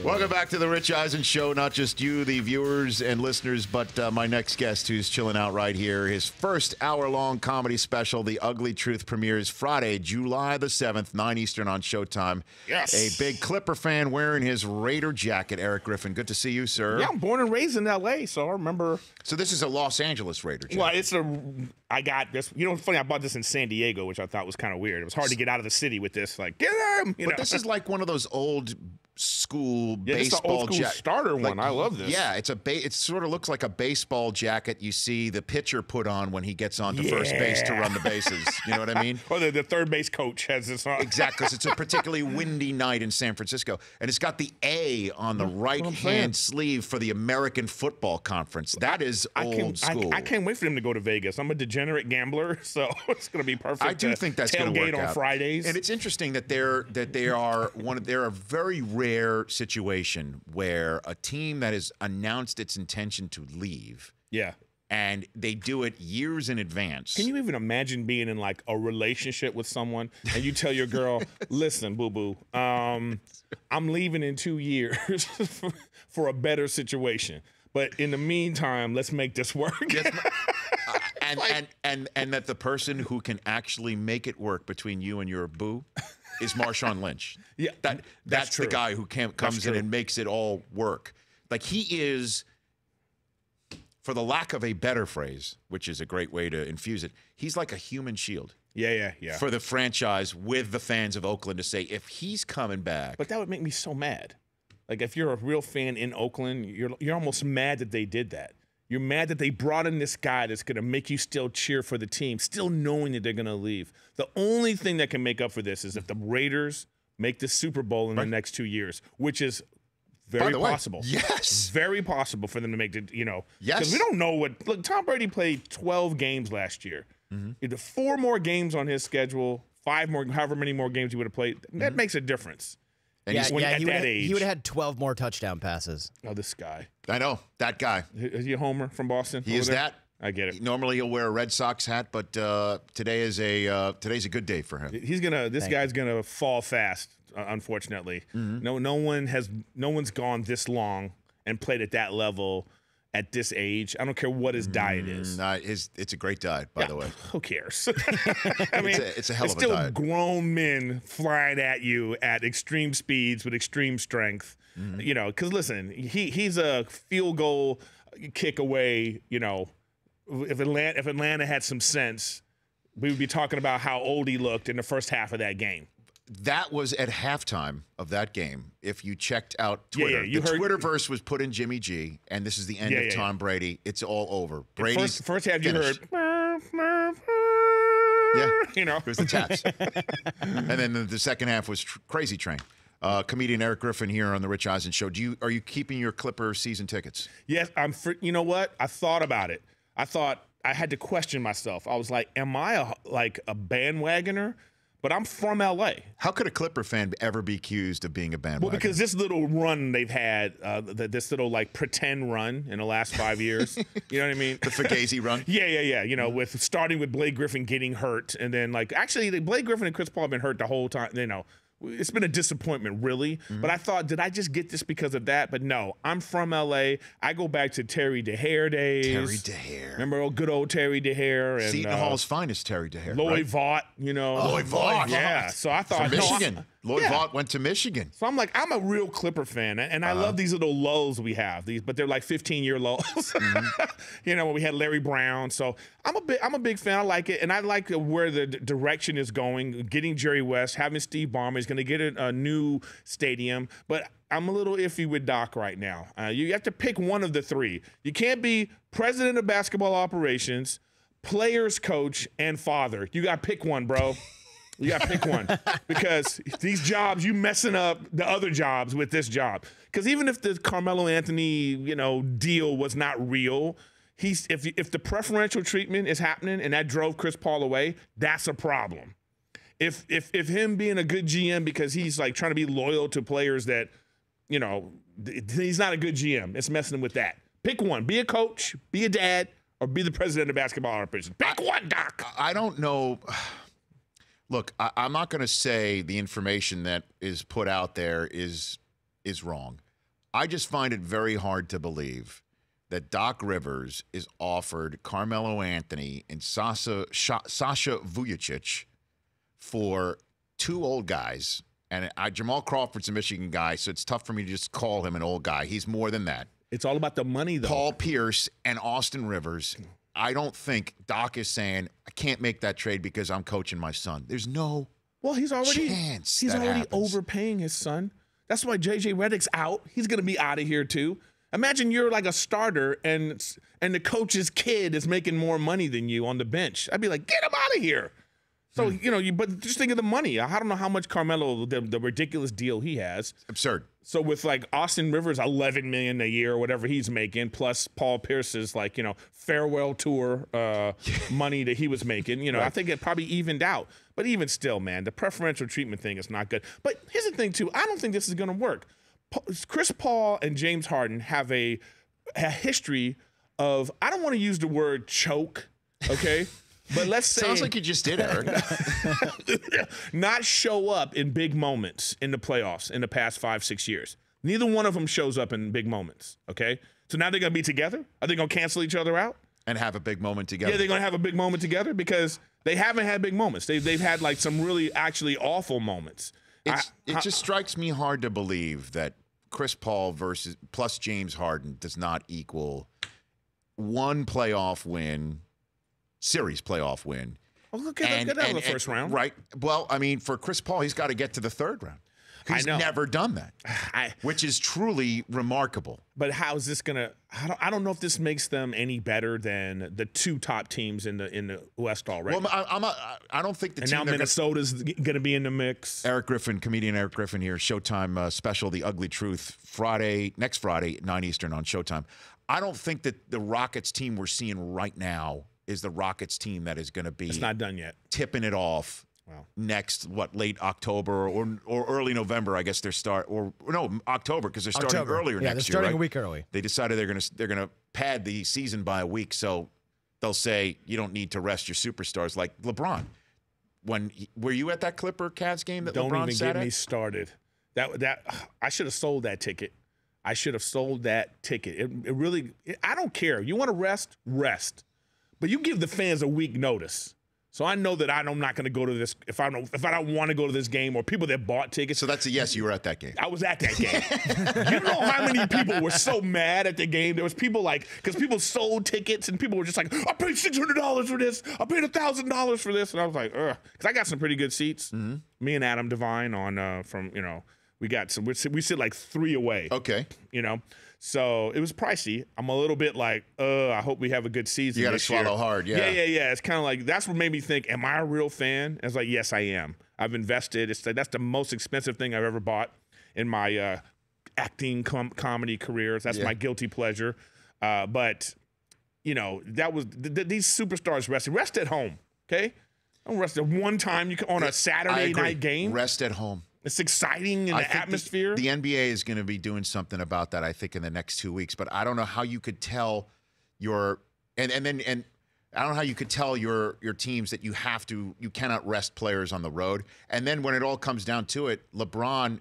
Welcome back to the Rich Eisen Show. Not just you, the viewers and listeners, but my next guest who's chilling out right here. His first hour-long comedy special, The Ugly Truth, premieres Friday, July the 7th, 9 Eastern on Showtime. Yes. A big Clipper fan wearing his Raider jacket. Erik Griffin, good to see you, sir. Yeah, I'm born and raised in L.A., so I remember. So this is a Los Angeles Raider jacket. Well, I got this. You know, it's funny, I bought this in San Diego, which I thought was kind of weird. It was hard to get out of the city with this. Like, get him! But this is like one of those old school baseball baseball the old school starter one. I love this. Yeah, it sort of looks like a baseball jacket you see the pitcher put on when he gets onto first base to run the bases. You know what I mean? Or the third base coach has this on. Exactly, because it's a particularly windy night in San Francisco. And it's got the A on the right-hand sleeve for the American Football Conference. That is old school. I can't wait for them to go to Vegas. I'm a degenerate gambler, so it's going to be perfect. I do think that's going to work tailgate on out. Fridays. And it's interesting that they're a very rare situation where a team that has announced its intention to leave. Yeah. And they do it years in advance. Can you even imagine being in like a relationship with someone and you tell your girl, listen, boo-boo, I'm leaving in 2 years for a better situation. But in the meantime, let's make this work. Yes, and that the person who can actually make it work between you and your boo is Marshawn Lynch. Yeah, that's the guy who comes in and makes it all work. Like he is, for the lack of a better phrase, which is a great way to infuse it, he's like a human shield. Yeah. For the franchise with the fans of Oakland to say, if he's coming back. But that would make me so mad. Like if you're a real fan in Oakland, you're almost mad that they did that. You're mad that they brought in this guy that's going to make you still cheer for the team, still knowing that they're going to leave. The only thing that can make up for this is if the Raiders make the Super Bowl in the next 2 years, which is very possible. Yes. Very possible for them to make it, Yes. Because we don't know what – look, Tom Brady played 12 games last year. Either 4 more games on his schedule, 5 more, however many more games he would have played. That makes a difference. And at that age. He would have had 12 more touchdown passes. Oh, this guy. I know, that guy. Is he a homer from Boston? He is there? that. I get it. Normally he'll wear a Red Sox hat, but today's a good day for him. This guy's gonna fall fast, unfortunately. No one's gone this long and played at that level at this age. I don't care what his diet is. It's a great diet, by the way. Who cares? I mean, it's a hell of a still diet. Grown men flying at you at extreme speeds with extreme strength. Because listen, he's a field goal kick away. If Atlanta had some sense, we would be talking about how old he looked in the first half of that game. That was at halftime of that game. If you checked out Twitter, the Twitterverse was put in Jimmy G, and this is the end of Tom Brady. It's all over. Brady's first half finished. You heard. Yeah, it was the taps, and then the second half was Crazy Train. Comedian Erik Griffin here on the Rich Eisen Show. Are you keeping your Clipper season tickets? Yes, you know what? I thought about it. I thought I had to question myself. I was like, am I a bandwagoner? But I'm from L.A. How could a Clipper fan ever be accused of being a bandwagoner? Well, because this little run they've had, this little pretend run in the last 5 years. You know what I mean? The Fugazi run? Yeah. With starting with Blake Griffin getting hurt. And then actually Blake Griffin and Chris Paul have been hurt the whole time. It's been a disappointment, really. But I thought, did I just get this because of that? But no, I'm from L.A. I go back to Terry DeHare days. Terry DeHare. Remember good old Terry DeHare? And, Seton Hall's finest Terry DeHare. Lloyd Vaught, Lloyd Vaught. Yeah. So I thought. From Michigan. Lloyd Vaught went to Michigan. So I'm I'm a real Clipper fan. And I love these little lulls we have. But they're like 15-year lulls. When we had Larry Brown. So I'm a big fan. I like it. And I like where the direction is going. Getting Jerry West, having Steve Ballmer. He's going to get a new stadium. But I'm a little iffy with Doc right now. You have to pick one of the three. You can't be president of basketball operations, players coach, and father. You got to pick one, bro. You got to pick one. Because these jobs, you messing up the other jobs with this job. Because even if the Carmelo Anthony, deal was not real, if the preferential treatment is happening and that drove Chris Paul away, that's a problem. If him being a good GM because he's trying to be loyal to players that, he's not a good GM. It's messing with that. Pick one. Be a coach, be a dad, or be the president of basketball operations. Pick one, Doc. I don't know. Look, I'm not going to say the information that is put out there is is wrong. I just find it very hard to believe that Doc Rivers is offered Carmelo Anthony and Sasha Vujacic for two old guys. And Jamal Crawford's a Michigan guy, so it's tough for me to just call him an old guy. He's more than that. It's all about the money, though. Paul Pierce and Austin Rivers. I don't think Doc is saying, I can't make that trade because I'm coaching my son. There's no chance He's already happens. overpaying his son. That's why J.J. Redick's out. He's going to be out of here, too. Imagine you're like a starter and the coach's kid is making more money than you on the bench. I'd be like, get him out of here. So, but just think of the money. I don't know how much Carmelo, the ridiculous deal he has. Absurd. So with like Austin Rivers, $11 million a year or whatever he's making, plus Paul Pierce's farewell tour money that he was making, right. I think it probably evened out. But even still, man, the preferential treatment thing is not good. But here's the thing, too. I don't think this is going to work. Chris Paul and James Harden have a history of, I don't want to use the word choke, okay? But let's say. Sounds like you just did, Eric. Not show up in big moments in the playoffs in the past 5-6 years. Neither one of them shows up in big moments, okay? So now they're going to be together? Are they going to cancel each other out? And have a big moment together. Yeah, they're going to have a big moment together because they haven't had big moments. They've had like some really actually awful moments. It just strikes me hard to believe that Chris Paul plus James Harden does not equal one series playoff win. Well, look at the first round. Right. Well, I mean, for Chris Paul, he's got to get to the third round. He's never done that, which is truly remarkable. But how is this going to – I don't know if this makes them any better than the two top teams in the West already. Well, I don't think the team – And now Minnesota's going to be in the mix. Comedian Erik Griffin here, Showtime special, The Ugly Truth, next Friday, 9 Eastern on Showtime. I don't think that the Rockets team we're seeing right now is the Rockets team that is going to be – It's not done yet. Tipping it off. Wow. Next, late October or early November, I guess October because they're starting earlier next year. Yeah, they're starting right? a week early. They decided they're gonna pad the season by a week, so they'll say you don't need to rest your superstars like LeBron. Were you at that Clipper-Cavs game that LeBron sat at? Don't even get me started. That I should have sold that ticket. It really. I don't care. You want to rest, but you give the fans a week notice. So I know that I'm not going to go to this if I don't want to go to this game, or people that bought tickets. So that's a yes. You were at that game. I was at that game. You know how many people were so mad at the game? There was people because people sold tickets and people were just like, I paid $600 for this. I paid $1,000 for this, and I was like, ugh. Because I got some pretty good seats. Mm-hmm. Me and Adam Devine we got some. We sit like 3 away. Okay. So it was pricey. I'm a little bit like, I hope we have a good season. You got to swallow hard, yeah. Yeah. It's kind of like, that's what made me think, am I a real fan? I was like, yes, I am. I've invested. That's the most expensive thing I've ever bought in my acting comedy careers. That's my guilty pleasure. But, that was, these superstars rest at home, okay? Don't rest at one time on a Saturday night game. Rest at home. It's exciting in the atmosphere. The NBA is going to be doing something about that, I think, in the next 2 weeks. But I don't know how you could tell your I don't know how you could tell your teams that you cannot rest players on the road. And then when it all comes down to it, LeBron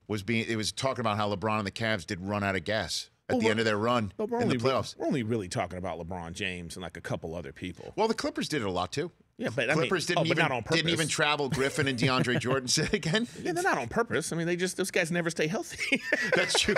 was talking about how LeBron and the Cavs did run out of gas at the end of their run in the playoffs. We're only really talking about LeBron James and like a couple other people. Well, the Clippers did it a lot too. Yeah, but Clippers didn't even travel. Griffin and DeAndre Jordan said again. Yeah, they're not on purpose. I mean, those guys never stay healthy. That's true.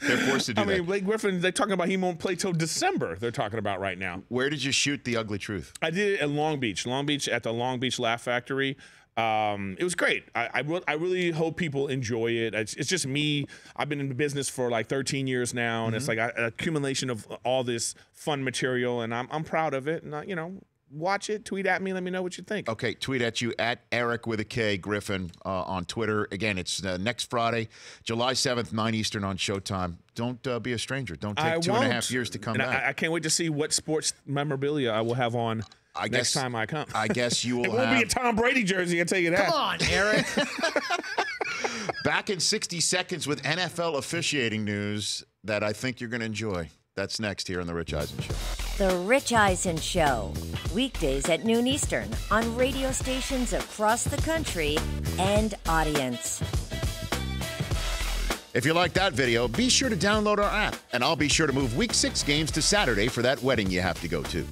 They're forced to do that. I mean, Blake Griffin, they're talking about he won't play till December. They're talking about right now. Where did you shoot The Ugly Truth? I did it at Long Beach at the Long Beach Laugh Factory. It was great. I really hope people enjoy it. It's just me. I've been in the business for like 13 years now, and it's like an accumulation of all this fun material, and I'm proud of it. And watch it, tweet at me, let me know what you think. Okay, tweet at you at Erik with a K Griffin on Twitter. Again, it's next Friday, July 7th, 9 Eastern on Showtime. Don't be a stranger. Don't take 2.5 years to come back. I can't wait to see what sports memorabilia I will have on next time I come. I guess you will It won't be a Tom Brady jersey, I'll tell you that. Come on, Eric. Back in 60 seconds with NFL officiating news that I think you're going to enjoy. That's next here on The Rich Eisen Show. The Rich Eisen Show, weekdays at noon Eastern on radio stations across the country and audience. If you like that video, be sure to download our app, and I'll be sure to move Week 6 games to Saturday for that wedding you have to go to.